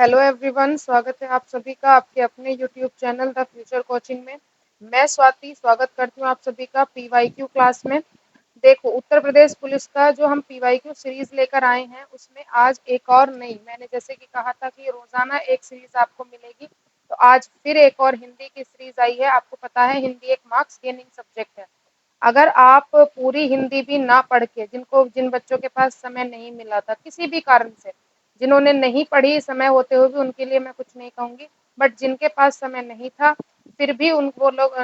Hello everyone, स्वागत है आप सभी का आपके अपने YouTube channel the future coaching में। मैं स्वाति स्वागत करती हूँ आप सभी का पीवाईक्यू क्लास में। देखो, उत्तर प्रदेश पुलिस का जो हम पीवाईक्यू सीरीज लेकर आए हैं उसमें आज एक और नई, मैंने जैसे कि कहा था कि रोजाना एक सीरीज आपको मिलेगी, तो आज फिर एक और हिंदी की सीरीज आई है। आपको पता है हिंदी एक मार्क्स गेनिंग सब्जेक्ट है। अगर आप पूरी हिंदी भी ना पढ़ के, जिन बच्चों के पास समय नहीं मिला था किसी भी कारण से, जिन्होंने नहीं पढ़ी समय होते हुए भी, उनके लिए मैं कुछ नहीं कहूंगी, बट जिनके पास समय नहीं था फिर भी उनको लोग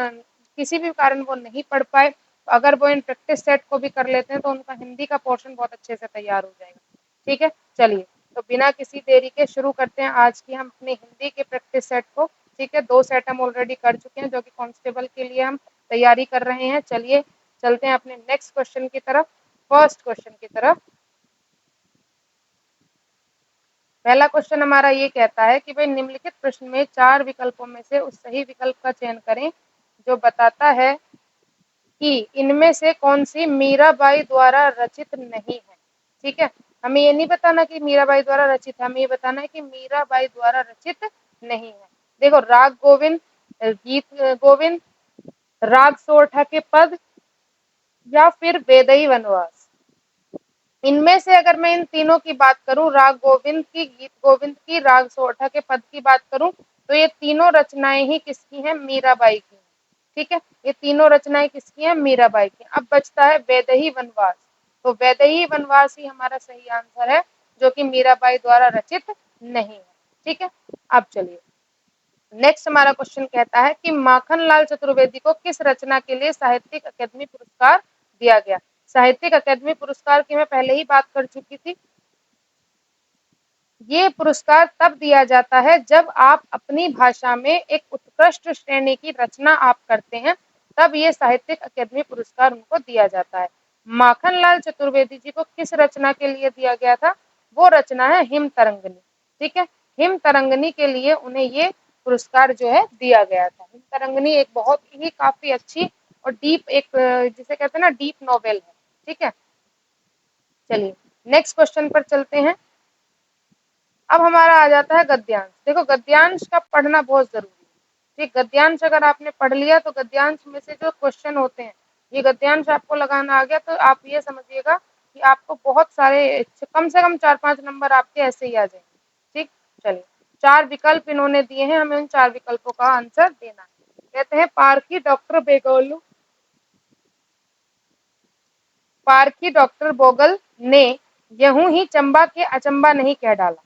किसी भी कारण वो नहीं पढ़ पाए, तो अगर वो इन प्रैक्टिस सेट को भी कर लेते हैं तो उनका हिंदी का पोर्शन बहुत अच्छे से तैयार हो जाएगा। ठीक है, चलिए तो बिना किसी देरी के शुरू करते हैं आज की हम अपने हिंदी के प्रैक्टिस सेट को। ठीक है, 2 सेट हम ऑलरेडी कर चुके हैं जो कि कांस्टेबल के लिए हम तैयारी कर रहे हैं। चलिए चलते हैं अपने नेक्स्ट क्वेश्चन की तरफ, फर्स्ट क्वेश्चन की तरफ। पहला क्वेश्चन हमारा ये कहता है कि भाई निम्नलिखित प्रश्न में 4 विकल्पों में से उस सही विकल्प का चयन करें जो बताता है कि इनमें से कौन सी मीराबाई द्वारा रचित नहीं है। ठीक है, हमें ये नहीं बताना कि मीराबाई द्वारा रचित है, हमें ये बताना है कि मीराबाई द्वारा रचित नहीं है। देखो, राग गोविंद, गीत गोविंद, राग सोरठा के पद, या फिर वेदई वनवास। इनमें से अगर मैं इन तीनों की बात करूं, राग गोविंद की, गीत गोविंद की, राग सोरठा के पद की बात करूं, तो ये तीनों रचनाएं ही किसकी हैं? मीराबाई की। ठीक है, ये तीनों रचनाएं किसकी हैं? मीराबाई की। अब बचता है वैदेही वनवास, तो वैदेही वनवास ही हमारा सही आंसर है, जो कि मीराबाई द्वारा रचित नहीं है। ठीक है, अब चलिए नेक्स्ट हमारा क्वेश्चन कहता है कि माखनलाल चतुर्वेदी को किस रचना के लिए साहित्यिक अकादमी पुरस्कार दिया गया। साहित्यिक अकादमी पुरस्कार की मैं पहले ही बात कर चुकी थी। ये पुरस्कार तब दिया जाता है जब आप अपनी भाषा में एक उत्कृष्ट श्रेणी की रचना आप करते हैं, तब ये साहित्यिक अकादमी पुरस्कार उनको दिया जाता है। माखनलाल चतुर्वेदी जी को किस रचना के लिए दिया गया था? वो रचना है हिम तरंगिनी। ठीक है, हिम तरंगिनी के लिए उन्हें ये पुरस्कार जो है दिया गया था। हिम तरंगिनी एक बहुत ही काफी अच्छी और डीप, एक जिसे कहते हैं ना डीप नॉवेल है। ठीक है, चलिए नेक्स्ट क्वेश्चन पर चलते हैं। अब हमारा आ जाता है गद्यांश। देखो, गद्यांश का पढ़ना बहुत जरूरी है। ठीक, गद्यांश अगर आपने पढ़ लिया तो गद्यांश में से जो क्वेश्चन होते हैं, ये गद्यांश आपको लगाना आ गया तो आप ये समझिएगा कि आपको बहुत सारे, कम से कम 4-5 नंबर आपके ऐसे ही आ जाएंगे। ठीक, चलिए 4 विकल्प इन्होंने दिए हैं, हमें उन 4 विकल्पों का आंसर देना है। कहते हैं पारखी डॉक्टर बोगल ने यूं ही चंबा के अचंबा नहीं कह डाला।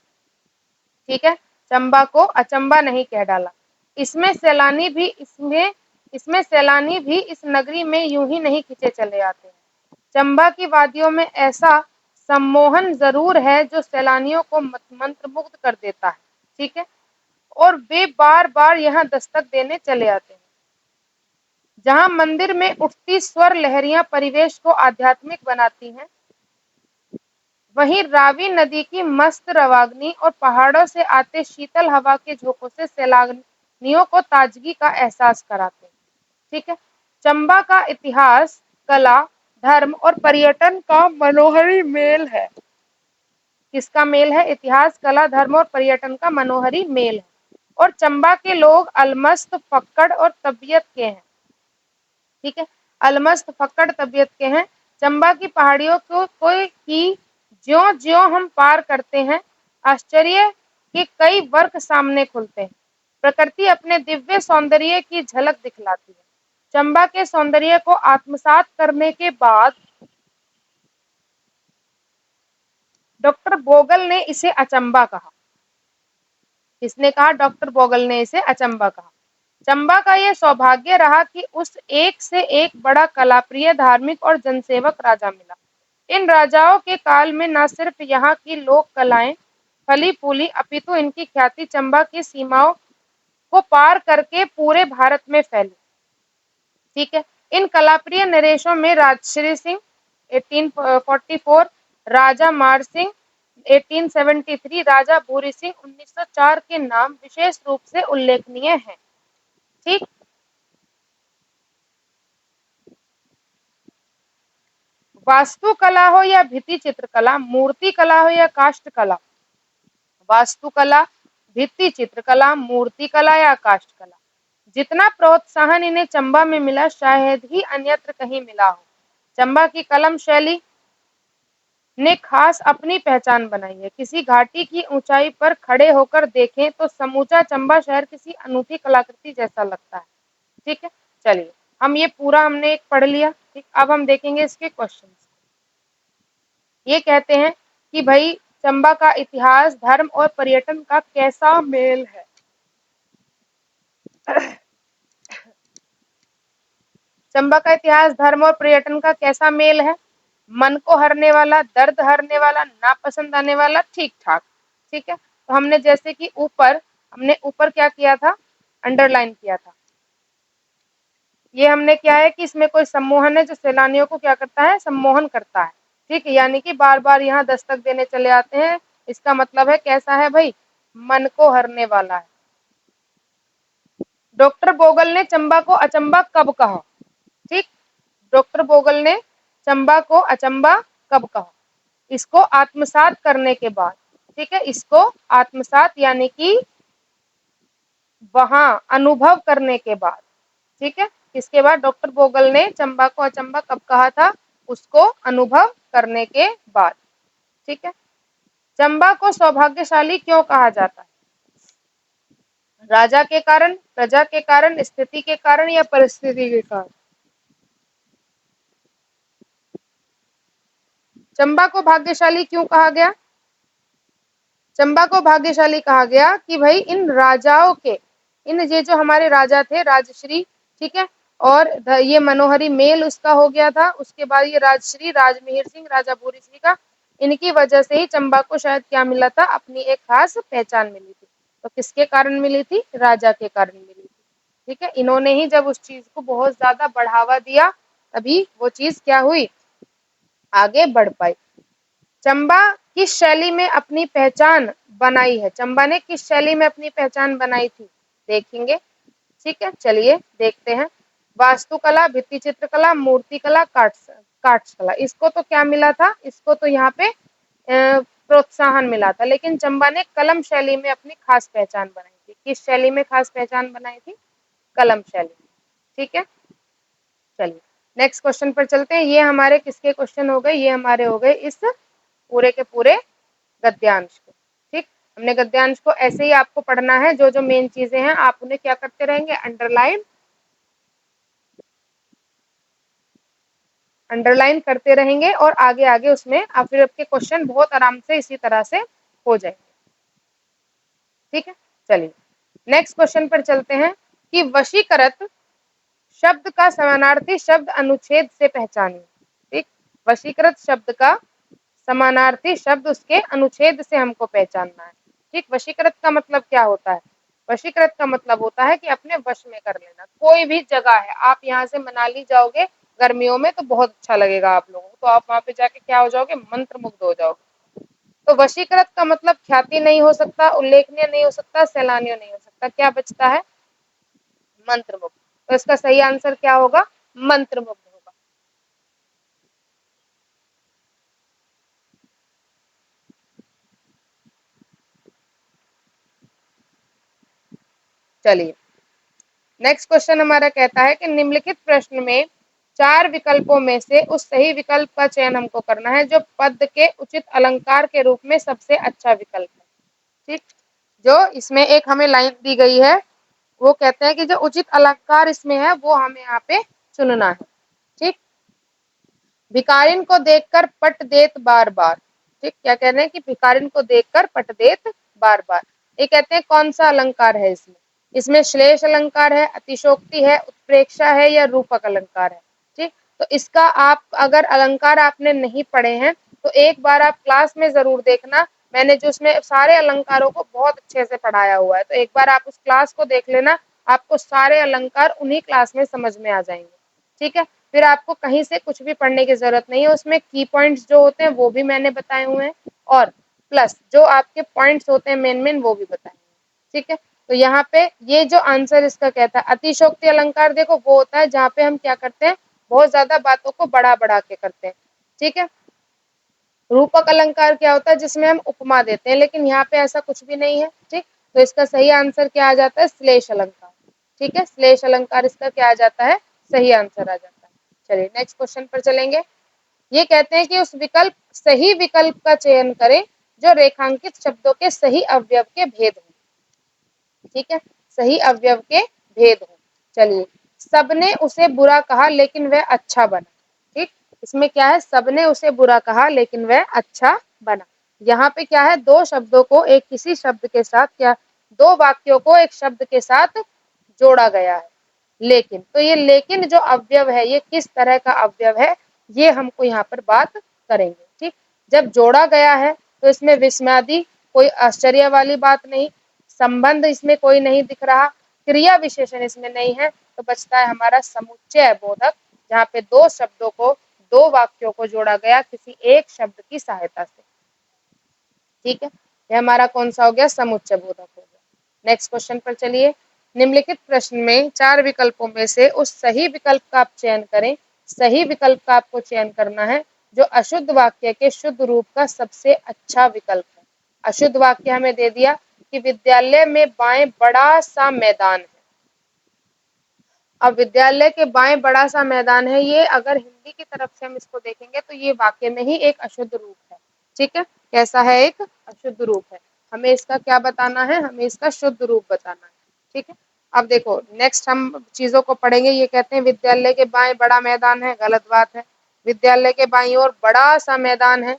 ठीक है, चंबा को अचंबा नहीं कह डाला। इसमें सैलानी भी इस नगरी में यूं ही नहीं खिंचे चले आते हैं। चंबा की वादियों में ऐसा सम्मोहन जरूर है जो सैलानियों को मंत्रमुग्ध कर देता है। ठीक है, और वे बार बार यहाँ दस्तक देने चले आते हैं। जहाँ मंदिर में उठती स्वर लहरियां परिवेश को आध्यात्मिक बनाती हैं, वहीं रावी नदी की मस्त रवाग्नि और पहाड़ों से आते शीतल हवा के झोंकों से सैलानियों को ताजगी का एहसास कराते हैं। ठीक है, चंबा का इतिहास, कला, धर्म और पर्यटन का मनोहरी मेल है। किसका मेल है? इतिहास, कला, धर्म और पर्यटन का मनोहरी मेल है। और चंबा के लोग अलमस्त, फक्कड़ और तबीयत के हैं। ठीक है, अलमस्त, फक्कड़, तबीयत के हैं। चंबा की पहाड़ियों को कोई की ज्यों ज्यों हम पार करते हैं, आश्चर्य के कई वर्ग सामने खुलते हैं। प्रकृति अपने दिव्य सौंदर्य की झलक दिखलाती है। चंबा के सौंदर्य को आत्मसात करने के बाद डॉक्टर बोगल ने इसे अचंबा कहा। किसने कहा? डॉक्टर बोगल ने इसे अचंबा कहा। चंबा का यह सौभाग्य रहा कि उस एक से एक बड़ा कलाप्रिय, धार्मिक और जनसेवक राजा मिला। इन राजाओं के काल में न सिर्फ यहाँ की लोक कलाएं फली फूली, अपितु इनकी ख्याति चंबा की सीमाओं को पार करके पूरे भारत में फैली। ठीक है, इन कलाप्रिय नरेशों में राजश्री सिंह 1844, राजा मार सिंह 1873, राजा भूरी सिंह 1904 के नाम विशेष रूप से उल्लेखनीय हैं। ठीक, वास्तुकला हो या भित्ति चित्रकला, मूर्ति कला हो या काष्ठ कला, वास्तुकला, भित्ति चित्रकला, मूर्ति कला या काष्ठ कला। जितना प्रोत्साहन इन्हें चंबा में मिला शायद ही अन्यत्र कहीं मिला हो। चंबा की कलम शैली ने खास अपनी पहचान बनाई है। किसी घाटी की ऊंचाई पर खड़े होकर देखें तो समूचा चंबा शहर किसी अनूठी कलाकृति जैसा लगता है। ठीक है, चलिए हम ये पूरा हमने एक पढ़ लिया। ठीक, अब हम देखेंगे इसके क्वेश्चंस। ये कहते हैं कि भाई चंबा का इतिहास, धर्म और पर्यटन का कैसा मेल है। चंबा का इतिहास, धर्म और पर्यटन का कैसा मेल है। मन को हरने वाला, दर्द हरने वाला, नापसंद आने वाला, ठीक ठाक। ठीक है, तो हमने जैसे कि हमने ऊपर क्या किया था, अंडरलाइन किया था। ये हमने क्या है कि इसमें कोई सम्मोहन है जो सैलानियों को क्या करता है, सम्मोहन करता है। ठीक है, यानी कि बार बार यहाँ दस्तक देने चले आते हैं। इसका मतलब है कैसा है भाई, मन को हरने वाला है। डॉक्टर बोगल ने चंबा को अचंबा कब कहा। ठीक, डॉक्टर बोगल ने चंबा को अचंबा कब कहा, इसको आत्मसात करने के बाद। ठीक है, इसको आत्मसात यानी कि वहां अनुभव करने के बाद। ठीक है, इसके बाद डॉक्टर बोगल ने चंबा को अचंबा कब कहा था, उसको अनुभव करने के बाद। ठीक है, चंबा को सौभाग्यशाली क्यों कहा जाता है। राजा के कारण, प्रजा के कारण, स्थिति के कारण या परिस्थिति के कारण। चंबा को भाग्यशाली क्यों कहा गया। चंबा को भाग्यशाली कहा गया कि भाई इन राजाओं के, इन ये जो हमारे राजा थे राजश्री, ठीक है, और ये मनोहरी मेल उसका हो गया था। उसके बाद ये राजश्री, राजमिहिर सिंह, राजा भूरी सिंह का, इनकी वजह से ही चंबा को शायद क्या मिला था, अपनी एक खास पहचान मिली थी। तो किसके कारण मिली थी, राजा के कारण मिली थी। ठीक है, इन्होंने ही जब उस चीज को बहुत ज्यादा बढ़ावा दिया तभी वो चीज क्या हुई, आगे बढ़ पाई। चंबा किस शैली में अपनी पहचान बनाई है। चंबा ने किस शैली में अपनी पहचान बनाई थी, देखेंगे। ठीक है, चलिए देखते हैं। वास्तुकला, भित्ति चित्रकला, मूर्ति कला, काष्ठ कला। इसको तो क्या मिला था, इसको तो यहाँ पे प्रोत्साहन मिला था, लेकिन चंबा ने कलम शैली में अपनी खास पहचान बनाई थी। किस शैली में खास पहचान बनाई थी, कलम शैली। ठीक है, चलिए नेक्स्ट क्वेश्चन पर चलते हैं। ये हमारे किसके क्वेश्चन हो गए, ये हमारे हो गए इस पूरे के पूरे गद्यांश को। ठीक, हमने गद्यांश को ऐसे ही आपको पढ़ना है, जो जो मेन चीजें हैं आप उन्हें क्या करते रहेंगे, अंडरलाइन करते रहेंगे और आगे आगे उसमें आप फिर आपके क्वेश्चन बहुत आराम से इसी तरह से हो जाएंगे। ठीक है, चलिए नेक्स्ट क्वेश्चन पर चलते हैं कि वशीकृत शब्द का समानार्थी शब्द अनुच्छेद से पहचानिए। ठीक, वशीकृत शब्द का समानार्थी शब्द उसके अनुच्छेद से हमको पहचानना है। ठीक, वशीकृत का मतलब क्या होता है, वशीकृत का मतलब होता है कि अपने वश में कर लेना। कोई भी जगह है, आप यहाँ से मनाली जाओगे गर्मियों में तो बहुत अच्छा लगेगा आप लोगों को, तो आप वहां पे जाके क्या हो जाओगे, मंत्र मुग्ध हो जाओगे। तो वशीकृत का मतलब ख्याति नहीं हो सकता, उल्लेखनीय नहीं हो सकता, सैलानियों नहीं हो सकता, क्या बचता है, मंत्र मुग्ध। तो इसका सही आंसर क्या होगा, मंत्र मुग्ध होगा। चलिए नेक्स्ट क्वेश्चन हमारा कहता है कि निम्नलिखित प्रश्न में 4 विकल्पों में से उस सही विकल्प का चयन हमको करना है जो पद के उचित अलंकार के रूप में सबसे अच्छा विकल्प है। ठीक, जो इसमें एक हमें लाइन दी गई है, वो कहते हैं कि जो उचित अलंकार इसमें है वो हमें यहाँ पे चुनना है। ठीक, भिकारिन को देखकर पट देत बार बार। ठीक, क्या कह रहे हैं कि भिकारिन को देखकर पट देत बार बार। ये कहते हैं कौन सा अलंकार है इसमें, इसमें श्लेष अलंकार है, अतिशोक्ति है, उत्प्रेक्षा है या रूपक अलंकार है। ठीक, तो इसका आप अगर अलंकार आपने नहीं पढ़े हैं तो एक बार आप क्लास में जरूर देखना, मैंने जो उसमें सारे अलंकारों को बहुत अच्छे से पढ़ाया हुआ है, तो एक बार आप उस क्लास को देख लेना, आपको सारे अलंकार उन्हीं क्लास में समझ में आ जाएंगे। ठीक है, फिर आपको कहीं से कुछ भी पढ़ने की जरूरत नहीं है, उसमें की पॉइंट्स जो होते हैं वो भी मैंने बताए हुए हैं और प्लस जो आपके पॉइंट्स होते हैं मेन मेन वो भी बताए हैं। ठीक है, तो यहाँ पे ये जो आंसर इसका कहता है अतिशोक्ति अलंकार, देखो वो होता है जहाँ पे हम क्या करते हैं, बहुत ज्यादा बातों को बढ़ा बढ़ा के करते हैं। ठीक है, रूपक अलंकार क्या होता है, जिसमें हम उपमा देते हैं, लेकिन यहाँ पे ऐसा कुछ भी नहीं है। ठीक, तो इसका सही आंसर क्या आ जाता है? श्लेष अलंकार। ठीक है, श्लेष अलंकार इसका क्या आ जाता है? सही आंसर आ जाता है। चलिए नेक्स्ट क्वेश्चन पर चलेंगे। ये कहते हैं कि उस विकल्प सही विकल्प का चयन करें जो रेखांकित शब्दों के सही अवयव के भेद हो। ठीक है, सही अवयव के भेद हो। चलिए, सबने उसे बुरा कहा लेकिन वह अच्छा बना। ठीक, इसमें क्या है? सबने उसे बुरा कहा लेकिन वह अच्छा बना। यहाँ पे क्या है? दो शब्दों को एक किसी शब्द के साथ, क्या दो वाक्यों को एक शब्द के साथ जोड़ा गया है। लेकिन, तो ये लेकिन जो अवयव है ये किस तरह का अवयव है, ये हमको यहाँ पर बात करेंगे। ठीक, जब जोड़ा गया है तो इसमें विस्मयादि कोई आश्चर्य वाली बात नहीं, संबंध इसमें कोई नहीं दिख रहा, क्रिया विशेषण इसमें नहीं है, तो बचता है हमारा समुच्चय बोधक, जहाँ पे दो शब्दों को, दो वाक्यों को जोड़ा गया किसी एक शब्द की सहायता से। ठीक है, ये हमारा कौन सा हो गया? समुच्चय बोधक हो गया। नेक्स्ट क्वेश्चन पर चलिए। निम्नलिखित प्रश्न में चार विकल्पों में से उस सही विकल्प का आप चयन करें। सही विकल्प का आपको चयन करना है जो अशुद्ध वाक्य के शुद्ध रूप का सबसे अच्छा विकल्प है। अशुद्ध वाक्य हमें दे दिया कि विद्यालय में बाएं बड़ा सा मैदान है। अब विद्यालय के बाएं बड़ा सा मैदान है, ये अगर हिंदी की तरफ से हम इसको देखेंगे तो ये वाक्य में ही एक अशुद्ध रूप है। ठीक है, कैसा है? एक अशुद्ध रूप है। हमें इसका क्या बताना है? हमें इसका शुद्ध रूप बताना है। ठीक है, अब देखो नेक्स्ट हम चीजों को पढ़ेंगे। ये कहते हैं विद्यालय के बाएं बड़ा मैदान है, गलत बात है। विद्यालय के बाईं ओर बड़ा सा मैदान है।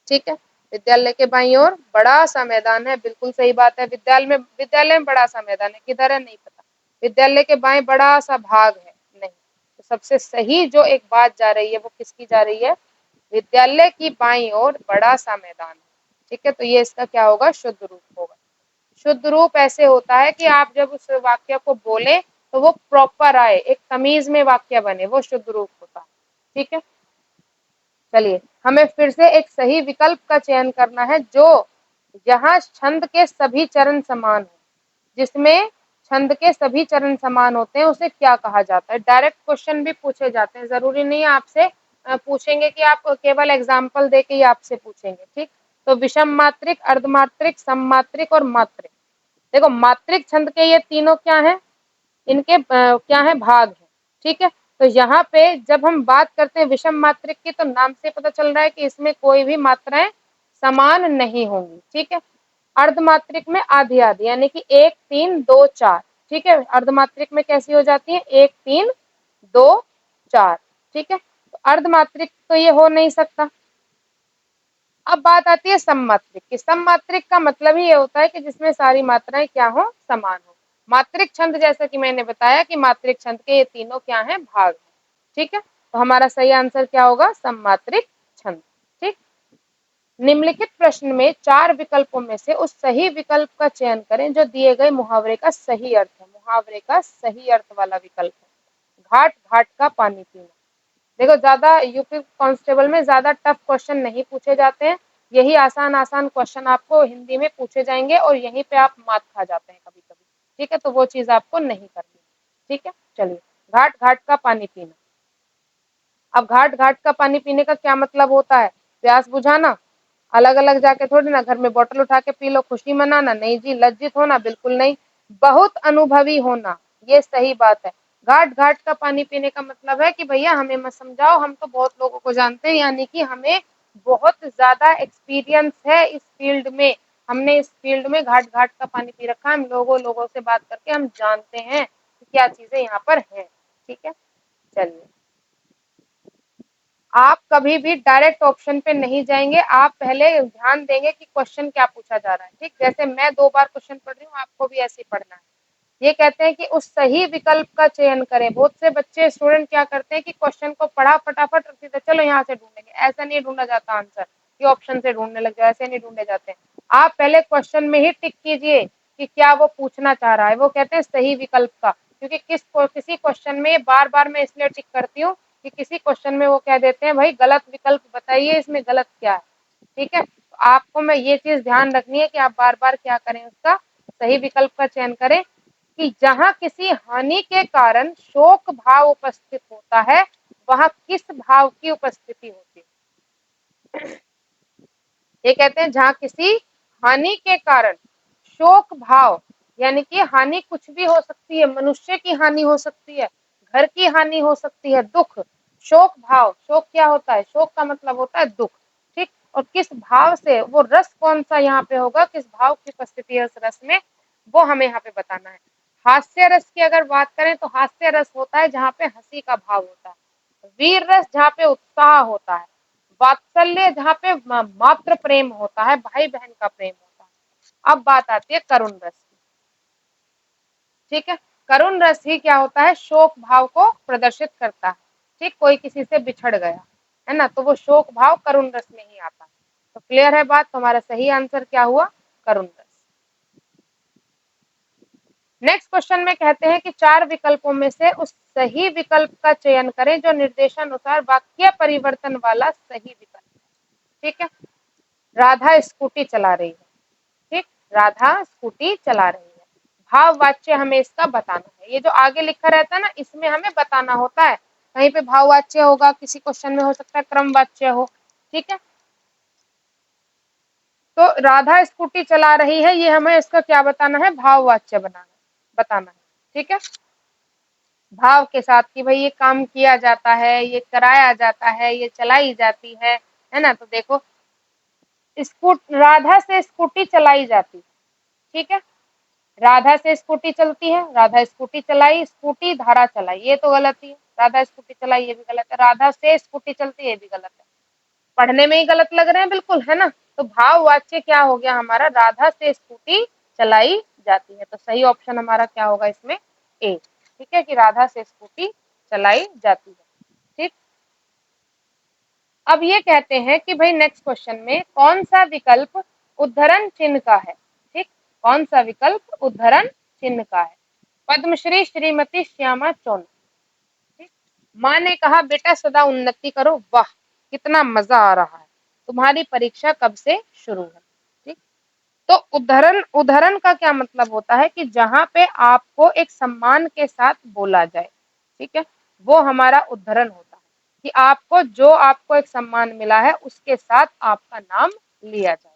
ठीक है, विद्यालय के बाईं ओर बड़ा सा मैदान है, बिल्कुल सही बात है। विद्यालय में बड़ा सा मैदान है, किधर है नहीं पता। विद्यालय के बाएं बड़ा सा भाग है, नहीं। तो सबसे सही जो एक बात जा रही है वो किसकी जा रही है? विद्यालय की बाईं ओर बड़ा सा मैदान है। ठीक है, तो ये इसका क्या होगा? शुद्ध रूप होगा। शुद्ध रूप ऐसे होता है कि आप जब उस वाक्य को बोले तो वो प्रॉपर आए, एक तमीज में वाक्य बने, वो शुद्ध रूप होता है। ठीक है, चलिए हमें फिर से एक सही विकल्प का चयन करना है जो जहां छंद के सभी चरण समान हो। जिसमें छंद के सभी चरण समान होते हैं उसे क्या कहा जाता है? डायरेक्ट क्वेश्चन भी पूछे जाते हैं, जरूरी नहीं है आपसे पूछेंगे कि आप केवल एग्जाम्पल दे के ही आपसे पूछेंगे। ठीक, तो विषम मात्रिक, अर्धमात्रिक, सममात्रिक और मात्रिक। देखो मात्रिक छंद के ये तीनों क्या है? इनके क्या है? भाग है। ठीक है, तो यहाँ पे जब हम बात करते हैं विषम मात्रिक की, तो नाम से पता चल रहा है कि इसमें कोई भी मात्राएं समान नहीं होंगी। ठीक है, अर्धमात्रिक में आधी आधी, यानी कि 1 3 2 4। ठीक है, अर्धमात्रिक में कैसी हो जाती है? 1 3 2 4। ठीक है, तो अर्धमात्रिक तो ये हो नहीं सकता। अब बात आती है सममात्रिक की। सममात्रिक का मतलब ही ये होता है कि जिसमें सारी मात्राएं क्या हो? समान हो। मात्रिक छंद, जैसा कि मैंने बताया कि मात्रिक छंद के ये तीनों क्या हैं? भाग हैं। ठीक है, तो हमारा सही आंसर क्या होगा? सममात्रिक छंद। ठीक, निम्नलिखित प्रश्न में चार विकल्पों में से उस सही विकल्प का चयन करें जो दिए गए मुहावरे का सही अर्थ है। मुहावरे का सही अर्थ वाला विकल्प है घाट घाट का पानी पीना। देखो ज्यादा यूपी कांस्टेबल में ज्यादा टफ क्वेश्चन नहीं पूछे जाते हैं, यही आसान आसान क्वेश्चन आपको हिंदी में पूछे जाएंगे और यहीं पे आप मात खा जाते हैं कभी कभी। ठीक है, तो वो चीज आपको नहीं करनी। ठीक है, चलिए घाट घाट का पानी पीना। अब घाट घाट का पानी पीने का क्या मतलब होता है? प्यास बुझाना। अलग अलग जाके थोड़ी ना घर में बोतल उठा के पी लो, खुशी मनाना नहीं जी। लज्जित होना बिल्कुल नहीं। बहुत अनुभवी होना, ये सही बात है। घाट घाट का पानी पीने का मतलब है कि भैया हमें मत समझाओ, हम तो बहुत लोगों को जानते हैं, यानी कि हमें बहुत ज्यादा एक्सपीरियंस है इस फील्ड में। हमने इस फील्ड में घाट घाट का पानी पी रखा है, हम लोगों से बात करके हम जानते हैं कि क्या चीजें यहाँ पर हैं। ठीक है, चलिए आप कभी भी डायरेक्ट ऑप्शन पे नहीं जाएंगे, आप पहले ध्यान देंगे कि क्वेश्चन क्या पूछा जा रहा है। ठीक, जैसे मैं 2 बार क्वेश्चन पढ़ रही हूँ, आपको भी ऐसे ही पढ़ना है। ये कहते हैं कि उस सही विकल्प का चयन करें। बहुत से बच्चे स्टूडेंट क्या करते हैं कि क्वेश्चन को पढ़ा फटाफट और सीधे चलो यहाँ से ढूंढेंगे। ऐसा नहीं ढूंढा जाता आंसर कि ऑप्शन से ढूंढने लग जाए, ऐसे नहीं ढूंढे जाते हैं। आप पहले क्वेश्चन में ही टिक कीजिए कि क्या वो पूछना चाह रहा है। वो कहते हैं सही विकल्प का, क्योंकि किसी क्वेश्चन में बार बार मैं इसलिए टिक करती हूँ कि किसी क्वेश्चन में वो कह देते हैं भाई गलत विकल्प बताइए, इसमें गलत क्या है। ठीक है, तो आपको मैं ये चीज ध्यान रखनी है कि आप बार बार क्या करें, उसका सही विकल्प का चयन करें कि जहां किसी हानि के कारण शोक भाव उपस्थित होता है वहां किस भाव की उपस्थिति होती है। ये कहते हैं जहां किसी हानि के कारण शोक भाव यानी कि हानि कुछ भी हो सकती है, मनुष्य की हानि हो सकती है, घर की हानि हो सकती है, दुख। शोक भाव, शोक क्या होता है? शोक का मतलब होता है दुख, ठीक। और किस भाव से, वो रस कौन सा यहाँ पे होगा, किस भाव की उपस्थिति है उस रस में, वो हमें यहाँ पे बताना है। हास्य रस की अगर बात करें तो हास्य रस होता है जहाँ पे हंसी का भाव होता है, वीर रस जहाँ पे उत्साह होता है, वात्सल्य जहाँ पे मात्र प्रेम होता है, भाई बहन का प्रेम होता है। अब बात आती है करुण रस की, ठीक है। करुण रस ही क्या होता है? शोक भाव को प्रदर्शित करता है, ठीक। कोई किसी से बिछड़ गया है ना, तो वो शोक भाव करुण रस में ही आता है। तो क्लियर है बात? तो हमारा सही आंसर क्या हुआ? करुण रस। नेक्स्ट क्वेश्चन में कहते हैं कि 4 विकल्पों में से उस सही विकल्प का चयन करें जो निर्देशानुसार वाक्य परिवर्तन वाला सही विकल्प है, ठीक है। राधा स्कूटी चला रही है, ठीक, राधा स्कूटी चला रही है। भाववाच्य हमें इसका बताना है। ये जो आगे लिखा रहता है ना, इसमें हमें बताना होता है। कहीं पे भाववाच्य होगा, किसी क्वेश्चन में हो सकता है क्रमवाच्य हो, ठीक है। तो राधा स्कूटी चला रही है, ये हमें इसका क्या बताना है? भाववाच्य बताना है, ठीक है। भाव के साथ कि भाई ये काम किया जाता है, ये कराया जाता है, ये चलाई जाती है ना। तो देखो, राधा से स्कूटी चलाई जाती है, ठीक है। राधा से स्कूटी चलती है, राधा स्कूटी चलाई, स्कूटी धारा चलाई, ये तो गलत ही है। राधा स्कूटी चलाई, ये भी गलत है। राधा से स्कूटी चलती है, ये भी गलत है। पढ़ने में ही गलत लग रहे हैं बिल्कुल, है ना। तो भाववाच्य क्या हो गया हमारा? राधा से स्कूटी चलाई जाती है। तो सही ऑप्शन हमारा क्या होगा इसमें? ए, ठीक है, कि राधा से स्कूटी चलाई जाती है, ठीक। अब ये कहते हैं कि भाई नेक्स्ट क्वेश्चन में कौन सा विकल्प उद्धरण चिन्ह का है, ठीक। कौन सा विकल्प उद्धरण चिन्ह का है? पद्मश्री श्रीमती श्यामा चौन, ठीक। माँ ने कहा बेटा सदा उन्नति करो, वाह कितना मजा आ रहा है, तुम्हारी परीक्षा कब से शुरू है, ठीक। तो उद्धरण, उद्धरण का क्या मतलब होता है? कि जहां पे आपको एक सम्मान के साथ बोला जाए, ठीक है, वो हमारा उद्धरण होता है। कि आपको, जो आपको एक सम्मान मिला है उसके साथ आपका नाम लिया जाए,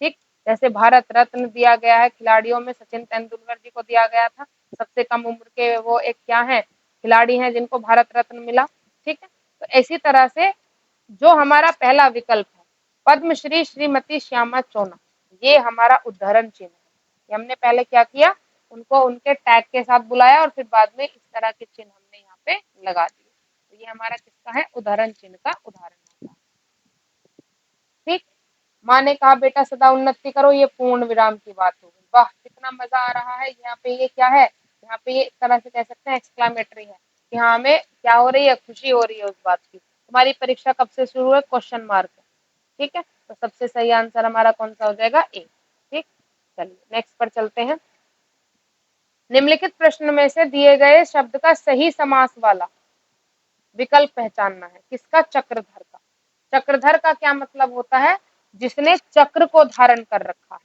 ठीक। जैसे भारत रत्न दिया गया है खिलाड़ियों में, सचिन तेंदुलकर जी को दिया गया था। सबसे कम उम्र के वो एक क्या है, खिलाड़ी हैं जिनको भारत रत्न मिला, ठीक है। तो इसी तरह से जो हमारा पहला विकल्प है पद्मश्री श्रीमती श्यामा चोना, ये हमारा उद्धरण चिन्ह है। ये हमने पहले क्या किया, उनको उनके टैग के साथ बुलाया और फिर बाद में इस तरह के चिन्ह हमने यहाँ पे लगा दिए। तो ये हमारा किसका है? उद्धरण चिन्ह का उदाहरण होता है, ठीक। माँ ने कहा बेटा सदा उन्नति करो, ये पूर्ण विराम की बात होगी, वाह कितना मजा आ रहा है। यहाँ पे ये क्या है? यहाँ पे ये एक तरह से कह सकते हैं एक्सक्लामेटरी है कि हाँ हमें क्या हो रही है, खुशी हो रही है उस बात की। तुम्हारी परीक्षा कब से शुरू है? क्वेश्चन मार्क है, ठीक है। तो सबसे सही आंसर हमारा कौन सा हो जाएगा? ए, ठीक। चलिए नेक्स्ट पर चलते हैं। निम्नलिखित प्रश्न में से दिए गए शब्द का सही समास वाला विकल्प पहचानना है। किसका? चक्रधर का। चक्रधर का क्या मतलब होता है? जिसने चक्र को धारण कर रखा है,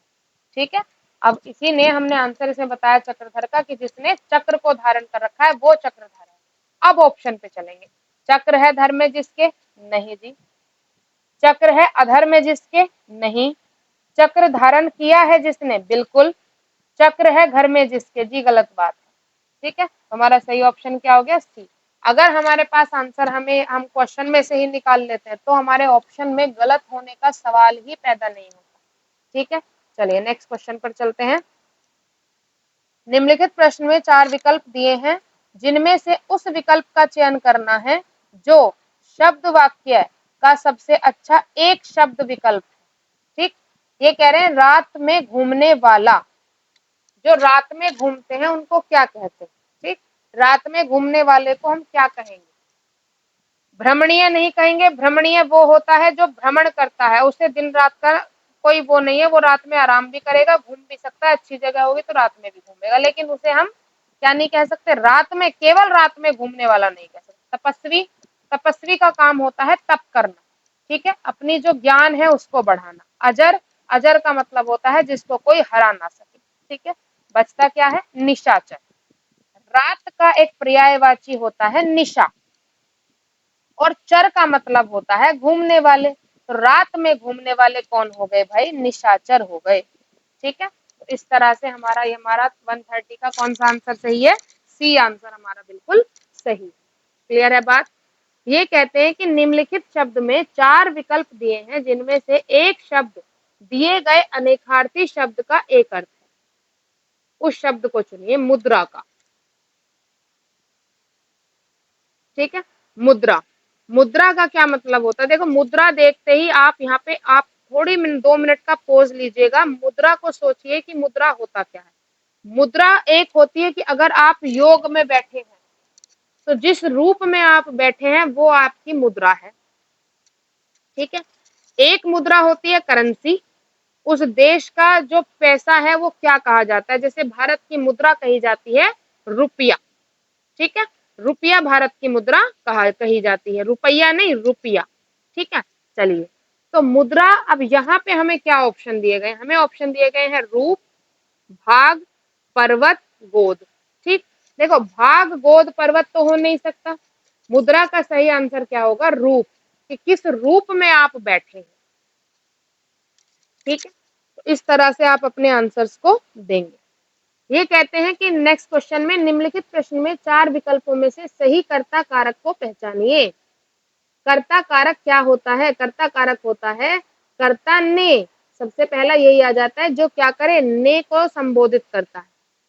ठीक है। अब इसी ने हमने आंसर इसमें बताया चक्रधर का, कि जिसने चक्र को धारण कर रखा है वो चक्रधर है। अब ऑप्शन पे चलेंगे। चक्र है धर में जिसके? नहीं जी। चक्र है अधर में जिसके? नहीं। चक्र धारण किया है जिसने? बिल्कुल। चक्र है घर में जिसके? जी गलत बात है, ठीक है। हमारा सही ऑप्शन क्या हो गया? सी। अगर हमारे पास आंसर हमें हम क्वेश्चन में से ही निकाल लेते हैं तो हमारे ऑप्शन में गलत होने का सवाल ही पैदा नहीं होता, ठीक है। चलिए नेक्स्ट क्वेश्चन पर चलते हैं। निम्नलिखित प्रश्न में 4 विकल्प दिए हैं, जिनमें से उस विकल्प का चयन करना है जो शब्द वाक्य का सबसे अच्छा एक शब्द विकल्प है, ठीक। ये कह रहे हैं रात में घूमने वाला, जो रात में घूमते हैं उनको क्या कहते हैं, ठीक। रात में घूमने वाले को हम क्या कहेंगे? भ्रमणीय नहीं कहेंगे। भ्रमणीय वो होता है जो भ्रमण करता है, उसे दिन रात का कोई वो नहीं है, वो रात में आराम भी करेगा, घूम भी सकता है, अच्छी जगह होगी तो रात में भी घूमेगा, लेकिन उसे हम क्या नहीं कह सकते? रात में, केवल रात में घूमने वाला नहीं कह सकते। तपस्वी, तपस्वी का काम होता है तप करना, ठीक है, अपनी जो ज्ञान है उसको बढ़ाना। अजर, अजर का मतलब होता है जिसको कोई हरा ना सके, ठीक है। बचता क्या है? निशाचर। रात का एक पर्यायवाची होता है निशा, और चर का मतलब होता है घूमने वाले। तो रात में घूमने वाले कौन हो गए भाई? निशाचर हो गए, ठीक है। इस तरह से हमारा 130 का कौन सा आंसर सही है? सी आंसर हमारा बिल्कुल सही। क्लियर है बात? ये कहते हैं कि निम्नलिखित शब्द में 4 विकल्प दिए हैं जिनमें से एक शब्द दिए गए अनेकार्थी शब्द का एक अर्थ है। उस शब्द को चुनिए। मुद्रा का, ठीक है। मुद्रा, मुद्रा का क्या मतलब होता है? देखो मुद्रा देखते ही आप यहाँ पे आप थोड़ी 2 मिनट का पोज लीजिएगा, मुद्रा को सोचिए कि मुद्रा होता क्या है। मुद्रा एक होती है कि अगर आप योग में बैठे हैं तो जिस रूप में आप बैठे हैं वो आपकी मुद्रा है, ठीक है। एक मुद्रा होती है करेंसी, उस देश का जो पैसा है वो क्या कहा जाता है? जैसे भारत की मुद्रा कही जाती है रुपया, ठीक है। रुपया भारत की मुद्रा कही जाती है, रुपया नहीं, रुपया, ठीक है। चलिए, तो मुद्रा, अब यहाँ पे हमें क्या ऑप्शन दिए गए? हमें ऑप्शन दिए गए हैं रूप, भाग, पर्वत, गोद, ठीक। देखो भाग, गोद, पर्वत तो हो नहीं सकता। मुद्रा का सही आंसर क्या होगा? रूप, कि किस रूप में आप बैठे हैं, ठीक है। तो इस तरह से आप अपने आंसर्स को देंगे। ये कहते हैं कि नेक्स्ट क्वेश्चन में निम्नलिखित प्रश्न में 4 विकल्पों में से सही कर्ता कारक को पहचानिए। कर्ता कारक क्या होता है? कर्ता कारक होता है कर्ता ने, सबसे पहला यही आ जाता है जो क्या करे? ने को संबोधित करता है,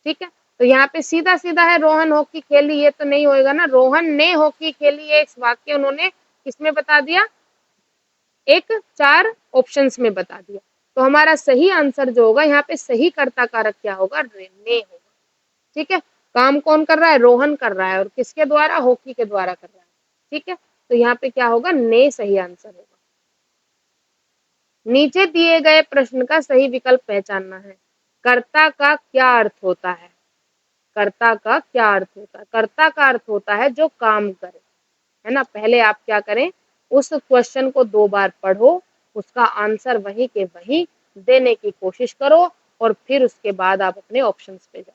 ठीक है। तो यहाँ पे सीधा सीधा है रोहन हॉकी खेली, ये तो नहीं होएगा ना। रोहन ने हॉकी खेली, ये वाक्य उन्होंने किसमें बता दिया? एक 4 ऑप्शंस में बता दिया। तो हमारा सही आंसर जो होगा यहाँ पे, सही कर्ता कारक क्या होगा? ने होगा, ठीक है। काम कौन कर रहा है? रोहन कर रहा है, और किसके द्वारा? हॉकी के द्वारा कर रहा है, ठीक है। तो यहाँ पे क्या होगा? ने सही आंसर होगा। नीचे दिए गए प्रश्न का सही विकल्प पहचानना है। कर्ता का क्या अर्थ होता है? कर्ता का क्या अर्थ होता है? कर्ता का अर्थ होता है जो काम करे, है ना। पहले आप क्या करें? उस क्वेश्चन को 2 बार पढ़ो, उसका आंसर वही के वही देने की कोशिश करो, और फिर उसके बाद आप अपने ऑप्शंस पे जाओ।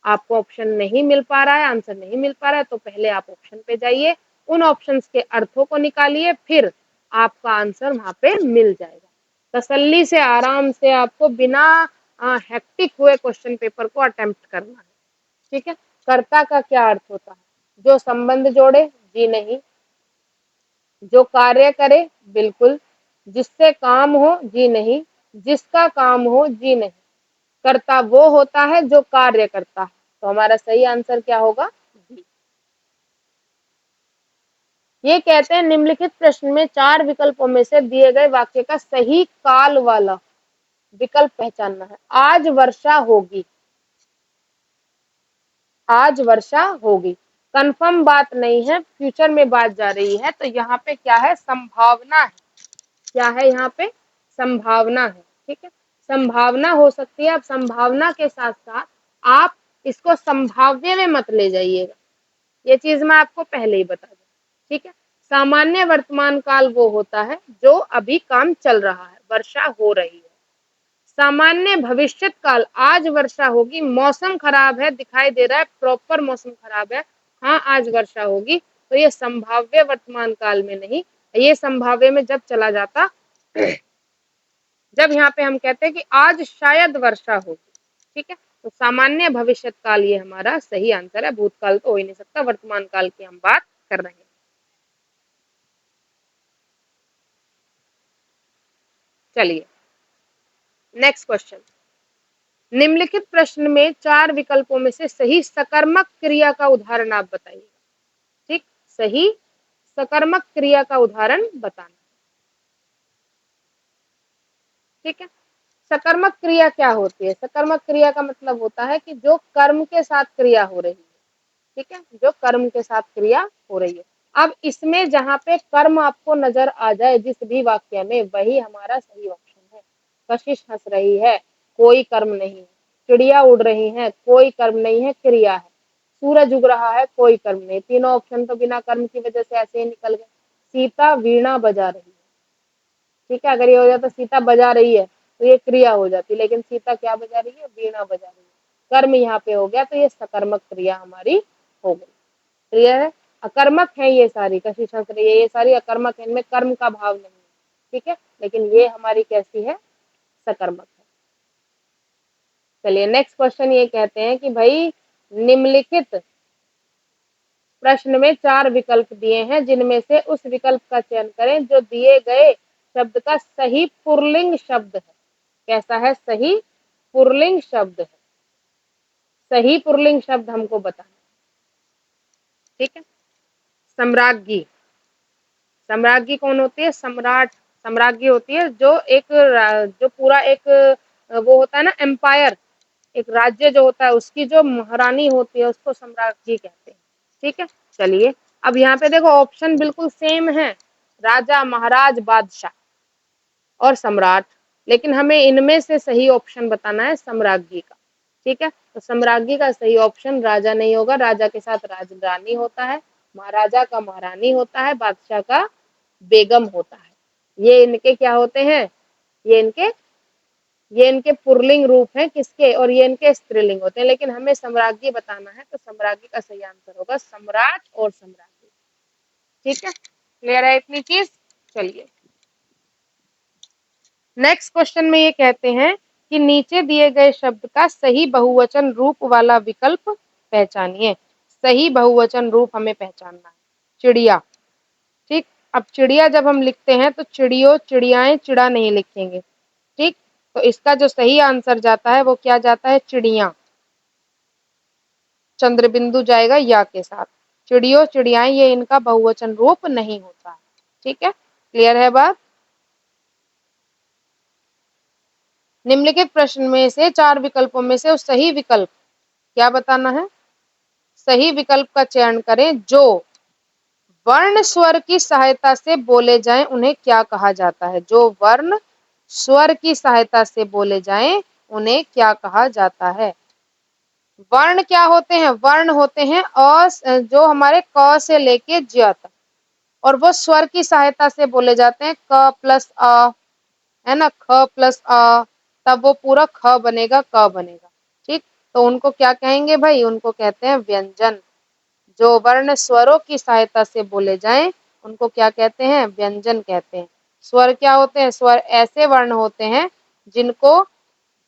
आपको ऑप्शन नहीं मिल पा रहा है, आंसर नहीं मिल पा रहा है, तो पहले आप ऑप्शन पे जाइए, उन ऑप्शंस के अर्थों को निकालिए, फिर आपका आंसर वहां पे मिल जाएगा। तसल्ली से, आराम से आपको बिना हेक्टिक हुए क्वेश्चन पेपर को अटेम्प्ट करना है, ठीक है। कर्ता का क्या अर्थ होता है? जो संबंध जोड़े, जी नहीं। जो कार्य करे, बिल्कुल। जिससे काम हो, जी नहीं। जिसका काम हो, जी नहीं। कर्ता वो होता है जो कार्य करता है। तो हमारा सही आंसर क्या होगा? जी। ये कहते हैं निम्नलिखित प्रश्न में 4 विकल्पों में से दिए गए वाक्य का सही काल वाला विकल्प पहचानना है। आज वर्षा होगी, आज वर्षा होगी, कंफर्म बात नहीं है, फ्यूचर में बात जा रही है, तो यहाँ पे क्या है? संभावना है। क्या है यहाँ पे? संभावना है, ठीक है। संभावना हो सकती है। अब संभावना के साथ साथ आप इसको संभाव्य में मत ले जाइएगा, ये चीज मैं आपको पहले ही बता दूं, ठीक है। सामान्य वर्तमान काल वो होता है जो अभी काम चल रहा है, वर्षा हो रही है। सामान्य भविष्यत काल, आज वर्षा होगी, मौसम खराब है, दिखाई दे रहा है प्रॉपर मौसम खराब है, हाँ आज वर्षा होगी, तो ये संभाव्य वर्तमान काल में नहीं, ये संभाव्य में जब चला जाता जब यहाँ पे हम कहते हैं कि आज शायद वर्षा होगी, ठीक है। तो सामान्य भविष्यत काल ये हमारा सही आंसर है। भूतकाल तो हो ही नहीं सकता, वर्तमान काल की हम बात कर रहे हैं। चलिए नेक्स्ट क्वेश्चन। निम्नलिखित प्रश्न में 4 विकल्पों में से सही सकर्मक क्रिया का उदाहरण आप बताइए, ठीक। सही सकर्मक क्रिया का उदाहरण बताना, ठीक है। सकर्मक क्रिया क्या होती है? सकर्मक क्रिया का मतलब होता है कि जो कर्म के साथ क्रिया हो रही है, ठीक है, जो कर्म के साथ क्रिया हो रही है। अब इसमें जहां पे कर्म आपको नजर आ जाए जिस भी वाक्य में, वही हमारा सही ऑप्शन है। कशिश हंस रही है, कोई कर्म नहीं है। चिड़िया उड़ रही है, कोई कर्म नहीं है, क्रिया है। सूरज उग रहा है, कोई कर्म नहीं। तीनों ऑप्शन तो बिना कर्म की वजह से ऐसे ही निकल गए। सीता वीणा बजा रही है, ठीक है, अगर ये हो जाता सीता बजा रही है तो ये क्रिया हो जाती, लेकिन सीता क्या बजा रही है? वीणा बजा रही है, कर्म यहाँ पे हो गया, तो ये सकर्मक क्रिया हमारी हो गई। क्लियर है? अकर्मक है ये सारी, कशिश हंस रही है, ये सारी अकर्मक है, इनमें कर्म का भाव नहीं है, ठीक है, लेकिन ये हमारी कैसी है? सकर्मक है। चलिए नेक्स्ट क्वेश्चन ये कहते हैं कि भाई निम्नलिखित प्रश्न में 4 विकल्प दिए हैं, जिनमें से उस विकल्प का चयन करें जो दिए गए शब्द का सही पुल्लिंग शब्द है। कैसा है? सही पुल्लिंग शब्द है। सही पुल्लिंग शब्द हमको बताना, ठीक है। सम्राज्ञी। सम्राज्ञी कौन होती है? सम्राट। सम्राज्ञी होती है जो जो पूरा एक वो होता है ना, एम्पायर, एक राज्य जो होता है उसकी जो महारानी होती है उसको सम्राज्ञी कहते हैं, ठीक है। चलिए अब यहाँ पे देखो ऑप्शन बिल्कुल सेम है, राजा, महाराज, बादशाह और सम्राट, लेकिन हमें इनमें से सही ऑप्शन बताना है सम्राज्ञी का, ठीक है। तो सम्राज्ञी का सही ऑप्शन राजा नहीं होगा, राजा के साथ राजरानी होता है, महाराजा का महारानी होता है, बादशाह का बेगम होता है। ये इनके क्या होते हैं? ये इनके पुल्लिंग रूप हैं किसके, और ये इनके स्त्रीलिंग होते हैं, लेकिन हमें सम्राज्ञी बताना है, तो सम्राज्ञी का सही आंसर होगा सम्राट और सम्राज्ञी, ठीक है। क्लियर है इतनी चीज? चलिए नेक्स्ट क्वेश्चन में ये कहते हैं कि नीचे दिए गए शब्द का सही बहुवचन रूप वाला विकल्प पहचानिए। सही बहुवचन रूप हमें पहचानना है। चिड़िया, ठीक। अब चिड़िया जब हम लिखते हैं तो चिड़ियों, चिड़ियाएं, चिड़ा नहीं लिखेंगे, ठीक। तो इसका जो सही आंसर जाता है वो क्या जाता है? चिड़िया। चंद्र बिंदु जाएगा या के साथ। चिड़ियों, चिड़ियाएं, ये इनका बहुवचन रूप नहीं होता है, ठीक है। क्लियर है बात? निम्नलिखित प्रश्न में से 4 विकल्पों में से सही विकल्प क्या बताना है? सही विकल्प का चयन करें जो वर्ण स्वर की सहायता से बोले जाएं, उन्हें क्या कहा जाता है? जो वर्ण स्वर की सहायता से बोले जाएं उन्हें क्या कहा जाता है? वर्ण क्या होते हैं? वर्ण होते हैं जो हमारे क से लेके ज्य तक, और वो स्वर की सहायता से बोले जाते हैं। क प्लस अ, है ना, ख प्लस अ, तब वो पूरा ख बनेगा, क बनेगा, ठीक। तो उनको क्या कहेंगे भाई? उनको कहते हैं व्यंजन। जो वर्ण स्वरों की सहायता से बोले जाएं उनको क्या कहते हैं? व्यंजन कहते हैं। स्वर क्या होते हैं? स्वर ऐसे वर्ण होते हैं जिनको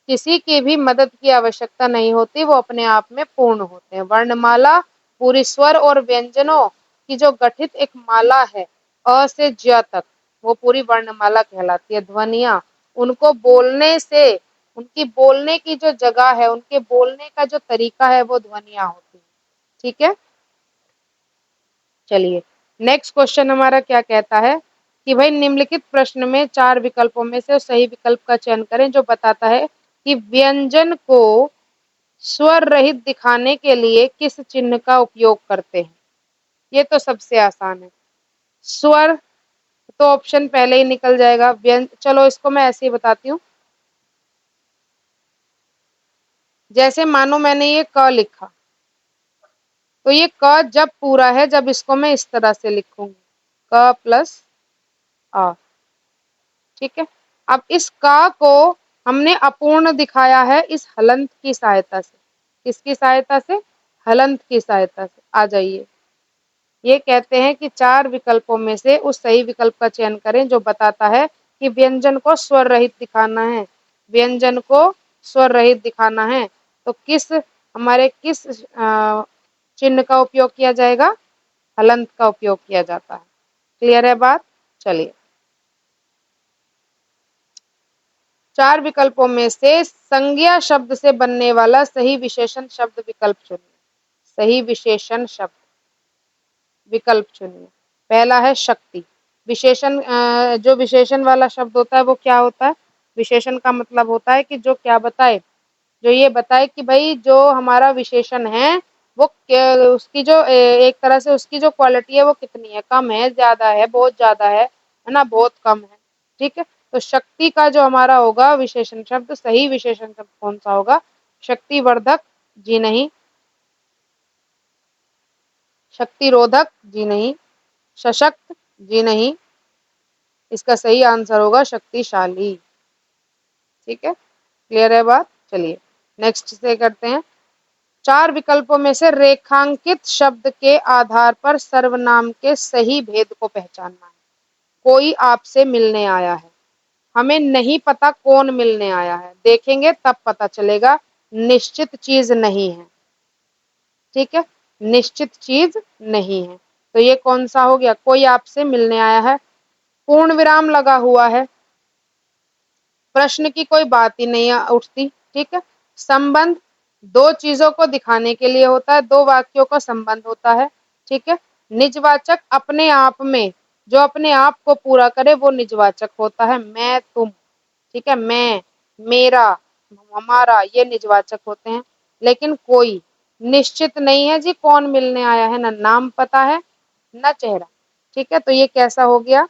किसी की भी मदद की आवश्यकता नहीं होती, वो अपने आप में पूर्ण होते हैं। वर्णमाला पूरी स्वर और व्यंजनों की जो गठित एक माला है, अ से ज्य तक, वो पूरी वर्णमाला कहलाती है। ध्वनियां, उनको बोलने से, उनकी बोलने की जो जगह है, उनके बोलने का जो तरीका है, वो ध्वनियां होती है, ठीक है। चलिए नेक्स्ट क्वेश्चन हमारा क्या कहता है कि भाई निम्नलिखित प्रश्न में 4 विकल्पों में से सही विकल्प का चयन करें जो बताता है कि व्यंजन को स्वर रहित दिखाने के लिए किस चिन्ह का उपयोग करते हैं। ये तो सबसे आसान है। स्वर तो ऑप्शन पहले ही निकल जाएगा। चलो इसको मैं ऐसे ही बताती हूँ। जैसे मानो मैंने ये क लिखा, तो ये क जब पूरा है, जब इसको मैं इस तरह से लिखूंगी, क प्लस आ, ठीक है। अब इस का को हमने अपूर्ण दिखाया है इस हलंत की सहायता से। किसकी सहायता से? हलंत की सहायता से। आ जाइए, ये कहते हैं कि 4 विकल्पों में से उस सही विकल्प का चयन करें जो बताता है कि व्यंजन को स्वर रहित दिखाना है। व्यंजन को स्वर रहित दिखाना है तो किस चिन्ह का उपयोग किया जाएगा? हलंत का उपयोग किया जाता है। क्लियर है बात? चलिए 4 विकल्पों में से संज्ञा शब्द से बनने वाला सही विशेषण शब्द विकल्प चुनिए। सही विशेषण शब्द विकल्प चुनिए। पहला है शक्ति। विशेषण, जो विशेषण वाला शब्द होता है वो क्या होता है? विशेषण का मतलब होता है कि जो क्या बताए, जो ये बताए कि भाई जो हमारा विशेषण है वो उसकी जो एक तरह से उसकी जो क्वालिटी है वो कितनी है, कम है, ज्यादा है, बहुत ज्यादा है ना, बहुत कम है, ठीक है। तो शक्ति का जो हमारा होगा विशेषण शब्द, सही विशेषण शब्द कौन सा होगा? शक्तिवर्धक जी नहीं, शक्तिरोधक जी नहीं, सशक्त जी नहीं, इसका सही आंसर होगा शक्तिशाली, ठीक है। क्लियर है बात? चलिए नेक्स्ट से करते हैं। 4 विकल्पों में से रेखांकित शब्द के आधार पर सर्वनाम के सही भेद को पहचानना है। कोई आपसे मिलने आया है, हमें नहीं पता कौन मिलने आया है, देखेंगे तब पता चलेगा निश्चित चीज नहीं है। ठीक है, निश्चित चीज नहीं है। तो ये कौन सा हो गया? कोई आपसे मिलने आया है, पूर्ण विराम लगा हुआ है, प्रश्न की कोई बात ही नहीं उठती। ठीक है, संबंध दो चीजों को दिखाने के लिए होता है, दो वाक्यों का संबंध होता है। ठीक है, निजवाचक अपने आप में जो अपने आप को पूरा करे वो निजवाचक होता है। मैं, तुम, ठीक है, मैं, मेरा, हमारा, ये निजवाचक होते हैं। लेकिन कोई निश्चित नहीं है जी कौन मिलने आया है, ना नाम पता है ना चेहरा। ठीक है, तो ये कैसा हो गया?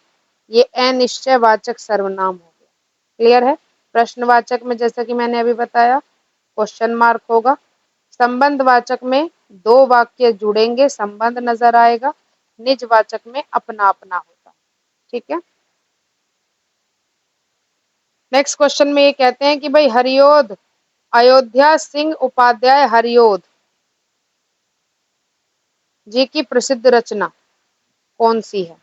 ये अनिश्चयवाचक सर्वनाम हो गया। क्लियर है? प्रश्नवाचक में जैसा कि मैंने अभी बताया क्वेश्चन मार्क होगा। संबंधवाचक में दो वाक्य जुड़ेंगे, संबंध नजर आएगा। निजवाचक में अपना अपना होता है। ठीक है, नेक्स्ट क्वेश्चन में ये कहते हैं कि भाई हरियोध अयोध्या सिंह उपाध्याय हरियोध जी की प्रसिद्ध रचना कौन सी है?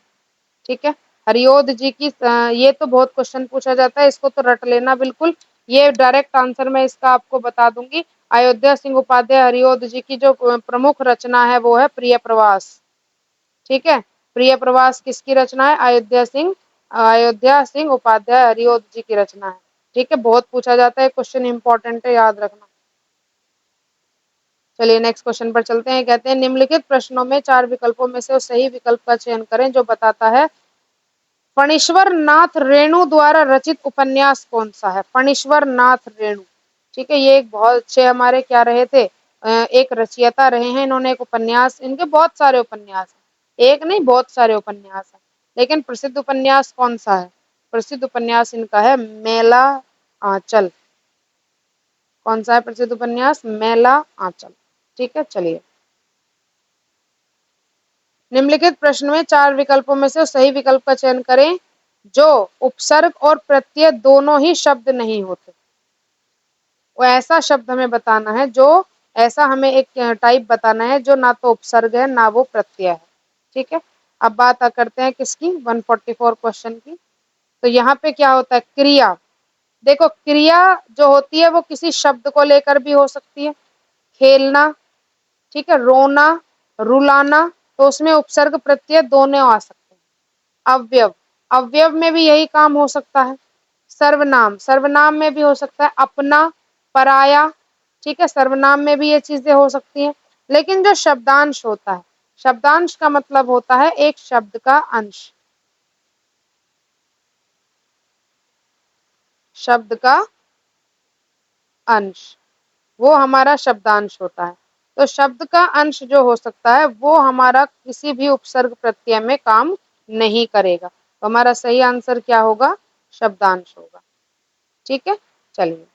ठीक है, हरियोध जी की ये तो बहुत क्वेश्चन पूछा जाता है, इसको तो रट लेना बिल्कुल। ये डायरेक्ट आंसर मैं इसका आपको बता दूंगी। अयोध्या सिंह उपाध्याय हरियोध जी की जो प्रमुख रचना है वो है प्रिय प्रवास। ठीक है, प्रिय प्रवास किसकी रचना है? अयोध्या सिंह उपाध्याय हरियोध जी की रचना है। ठीक है, बहुत पूछा जाता है, क्वेश्चन इंपॉर्टेंट है, याद रखना। चलिए नेक्स्ट क्वेश्चन पर चलते हैं। कहते हैं निम्नलिखित प्रश्नों में चार विकल्पों में से उस सही विकल्प का चयन करें जो बताता है फणीश्वर नाथ रेणु द्वारा रचित उपन्यास कौन सा है? फणीश्वर नाथ रेणु, ठीक है, ये एक बहुत अच्छे हमारे क्या रहे थे, एक रचयिता रहे हैं। इन्होंने एक उपन्यास, इनके बहुत सारे उपन्यास हैं, एक नहीं बहुत सारे उपन्यास हैं, लेकिन प्रसिद्ध उपन्यास कौन सा है? प्रसिद्ध उपन्यास इनका है मेला आंचल। कौन सा है प्रसिद्ध उपन्यास? मेला आंचल। ठीक है, चलिए निम्नलिखित प्रश्न में चार विकल्पों में से सही विकल्प का चयन करें जो उपसर्ग और प्रत्यय दोनों ही शब्द नहीं होते। वो ऐसा शब्द हमें बताना है, जो ऐसा हमें एक टाइप बताना है जो ना तो उपसर्ग है ना वो प्रत्यय है। ठीक है, अब बात करते हैं किसकी, 144 क्वेश्चन की। तो यहाँ पे क्या होता है? क्रिया। देखो क्रिया जो होती है वो किसी शब्द को लेकर भी हो सकती है, खेलना, ठीक है, रोना, रुलाना, तो उसमें उपसर्ग प्रत्यय दोनों आ सकते हैं। अवयव, अवयव में भी यही काम हो सकता है। सर्वनाम, सर्वनाम में भी हो सकता है। अपना, पराया, ठीक है, सर्वनाम में भी ये चीजें हो सकती हैं। लेकिन जो शब्दांश होता है, शब्दांश का मतलब होता है एक शब्द का अंश, शब्द का अंश, वो हमारा शब्दांश होता है। तो शब्द का अंश जो हो सकता है वो हमारा किसी भी उपसर्ग प्रत्यय में काम नहीं करेगा। तो हमारा सही आंसर क्या होगा? शब्दांश होगा। ठीक है, चलिए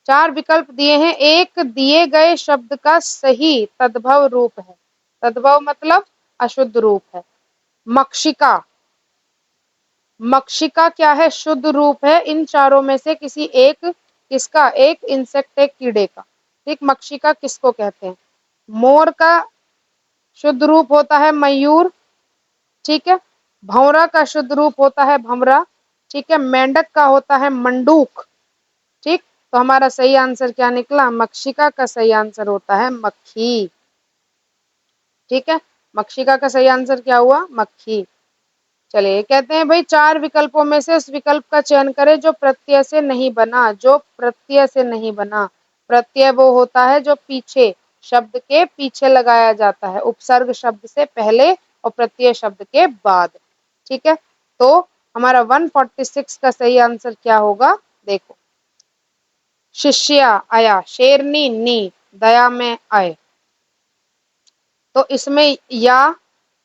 चार विकल्प दिए हैं, एक दिए गए शब्द का सही तद्भव रूप है। तद्भव मतलब अशुद्ध रूप है। मक्षिका, मक्षिका क्या है? शुद्ध रूप है इन चारों में से किसी एक, किसका? एक इंसेक्ट, एक कीड़े का। ठीक, मक्षिका किसको कहते हैं? मोर का शुद्ध रूप होता है मयूर। ठीक है, भंवरा का शुद्ध रूप होता है भंवरा। ठीक है, मेंढक का होता है मंडूक। ठीक, तो हमारा सही आंसर क्या निकला? मक्षिका का सही आंसर होता है मक्खी। ठीक है, मक्षिका का सही आंसर क्या हुआ? मक्खी। चलिए कहते हैं भाई चार विकल्पों में से उस विकल्प का चयन करें जो प्रत्यय से नहीं बना। जो प्रत्यय से नहीं बना, प्रत्यय वो होता है जो पीछे, शब्द के पीछे लगाया जाता है, उपसर्ग शब्द से पहले और प्रत्यय शब्द के बाद। ठीक है, तो हमारा 146 का सही आंसर क्या होगा? देखो, शिष्या आया, शेरनी नी, दया में आए। तो इसमें या,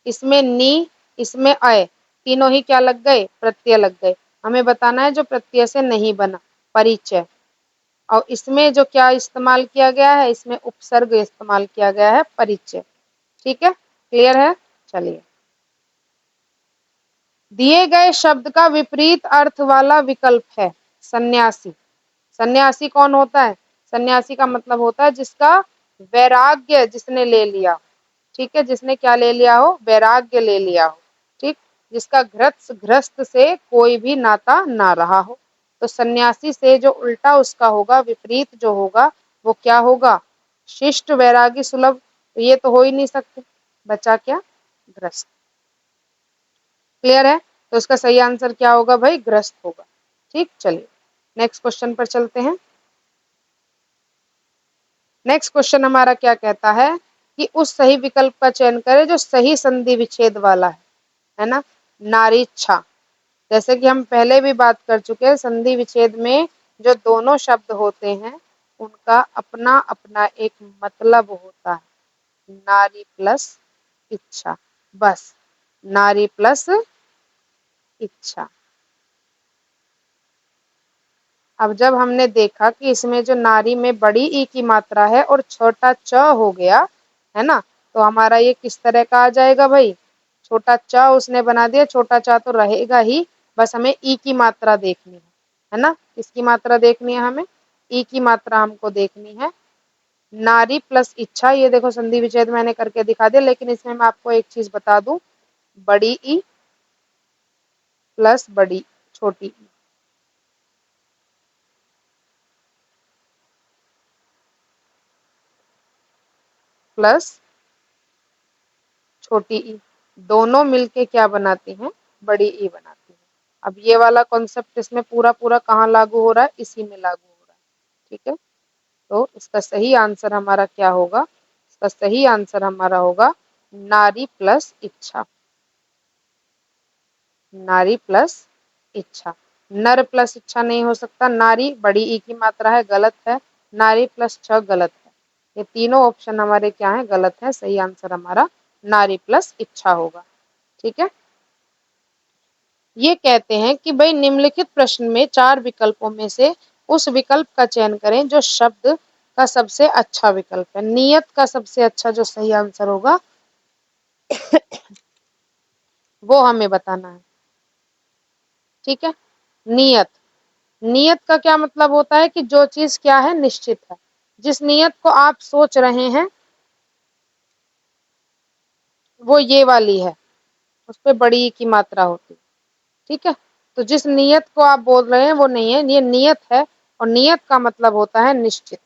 इसमें नी, इसमें अय, तीनों ही क्या लग गए? प्रत्यय लग गए। हमें बताना है जो प्रत्यय से नहीं बना, परिचय। और इसमें जो क्या इस्तेमाल किया गया है? इसमें उपसर्ग इस्तेमाल किया गया है, परिचय। ठीक है, क्लियर है? चलिए दिए गए शब्द का विपरीत अर्थ वाला विकल्प है सन्यासी। सन्यासी कौन होता है? सन्यासी का मतलब होता है जिसका वैराग्य जिसने ले लिया। ठीक है, जिसने क्या ले लिया हो? वैराग्य ले लिया हो। ठीक, जिसका गृहस्थ से कोई भी नाता ना रहा हो। तो सन्यासी से जो उल्टा उसका होगा, विपरीत जो होगा, वो क्या होगा? शिष्ट, वैरागी, सुलभ। तो ये तो हो ही नहीं सकते, बचा क्या? ग्रस्त। क्लियर है? तो इसका सही आंसर क्या होगा भाई? ग्रस्त होगा। ठीक, चलिए नेक्स्ट क्वेश्चन पर चलते हैं। नेक्स्ट क्वेश्चन हमारा क्या कहता है कि उस सही विकल्प का चयन करें जो सही संधि विच्छेद वाला है ना? नारीच्छा। जैसे कि हम पहले भी बात कर चुके हैं, संधि विच्छेद में जो दोनों शब्द होते हैं उनका अपना अपना एक मतलब होता है। नारी प्लस इच्छा, बस नारी प्लस इच्छा। अब जब हमने देखा कि इसमें जो नारी में बड़ी ई की मात्रा है और छोटा च हो गया है ना, तो हमारा ये किस तरह का आ जाएगा भाई? छोटा च उसने बना दिया, छोटा च तो रहेगा ही, बस हमें ई की मात्रा देखनी है ना? किसकी मात्रा देखनी है हमें? ई की मात्रा हमको देखनी है। नारी प्लस इच्छा, ये देखो संधि विच्छेद मैंने करके दिखा दिया, लेकिन इसमें मैं आपको एक चीज बता दूं, बड़ी ई प्लस बड़ी छोटी ई, प्लस छोटी ई, दोनों मिलके क्या बनाती हैं? बड़ी ई बनाती हैं। अब ये वाला कॉन्सेप्ट इसमें पूरा पूरा कहाँ लागू हो रहा है? इसी में लागू हो रहा है। ठीक है, तो इसका सही आंसर हमारा क्या होगा? इसका सही आंसर हमारा होगा नारी प्लस इच्छा। नारी प्लस इच्छा, नर प्लस इच्छा नहीं हो सकता। नारी बड़ी ई की मात्रा है, गलत है। नारी प्लस छ, गलत है। ये तीनों ऑप्शन हमारे क्या है? गलत है। सही आंसर हमारा नारी प्लस इच्छा होगा। ठीक है, ये कहते हैं कि भाई निम्नलिखित प्रश्न में 4 विकल्पों में से उस विकल्प का चयन करें जो शब्द का सबसे अच्छा विकल्प है। नियत का सबसे अच्छा जो सही आंसर होगा वो हमें बताना है। ठीक है, नियत। नियत का क्या मतलब होता है कि जो चीज क्या है? निश्चित है। जिस नियत को आप सोच रहे हैं वो ये वाली है, उस पर बड़ी ई की मात्रा होती है। ठीक है, तो जिस नियत को आप बोल रहे हैं वो नहीं है, ये नियत है। और नियत का मतलब होता है निश्चित।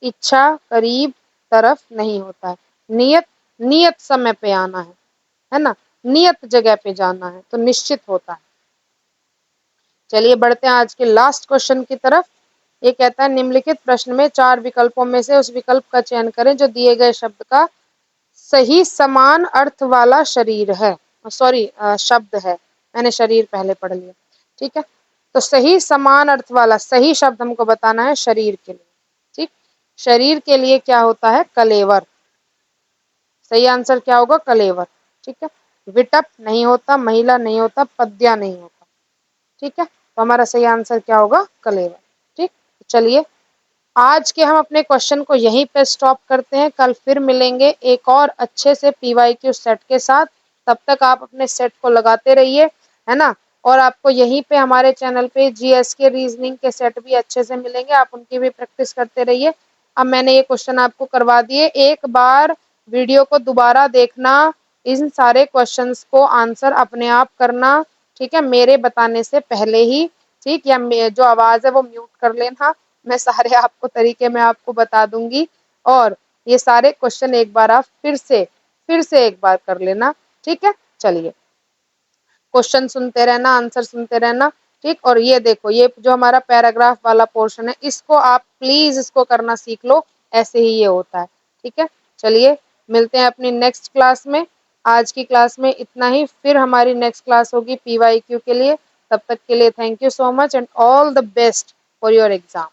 इच्छा, करीब, तरफ नहीं होता है। नियत, नियत समय पे आना है ना? नियत जगह पे जाना है, तो निश्चित होता है। चलिए बढ़ते हैं आज के लास्ट क्वेश्चन की तरफ। ये कहता है निम्नलिखित प्रश्न में 4 विकल्पों में से उस विकल्प का चयन करें जो दिए गए शब्द का सही समान अर्थ वाला शरीर है। सॉरी, शब्द है, मैंने शरीर पहले पढ़ लिया। ठीक है, तो सही समान अर्थ वाला, सही शब्द हमको बताना है शरीर के लिए। ठीक, शरीर के लिए क्या होता है? कलेवर। सही आंसर क्या होगा? कलेवर। ठीक है, विटप नहीं होता, महिला नहीं होता, पद्या नहीं होता। ठीक है, तो हमारा सही आंसर क्या होगा? कलेवर। ठीक, चलिए आज के हम अपने क्वेश्चन को यहीं पे स्टॉप करते हैं। कल फिर मिलेंगे एक और अच्छे से पीवाईक्यू सेट के साथ। तब तक आप अपने सेट को लगाते रहिए, है ना? और आपको यहीं पे हमारे चैनल पे जीएस के रीजनिंग के सेट भी अच्छे से मिलेंगे, आप उनकी भी प्रैक्टिस करते रहिए। अब मैंने ये क्वेश्चन आपको करवा दिए, एक बार वीडियो को दोबारा देखना, इन सारे क्वेश्चंस को आंसर अपने आप करना। ठीक है, मेरे बताने से पहले ही। ठीक, या जो आवाज है वो म्यूट कर लेना, मैं सारे आपको तरीके में आपको बता दूंगी। और ये सारे क्वेश्चन एक बार आप फिर से एक बार कर लेना। ठीक है, चलिए क्वेश्चन सुनते रहना, आंसर सुनते रहना। ठीक, और ये देखो, ये जो हमारा पैराग्राफ वाला पोर्शन है, इसको आप प्लीज इसको करना सीख लो, ऐसे ही ये होता है। ठीक है, चलिए मिलते हैं अपनी नेक्स्ट क्लास में। आज की क्लास में इतना ही, फिर हमारी नेक्स्ट क्लास होगी पीवाईक्यू के लिए। तब तक के लिए thank you so much and all the best for your exam.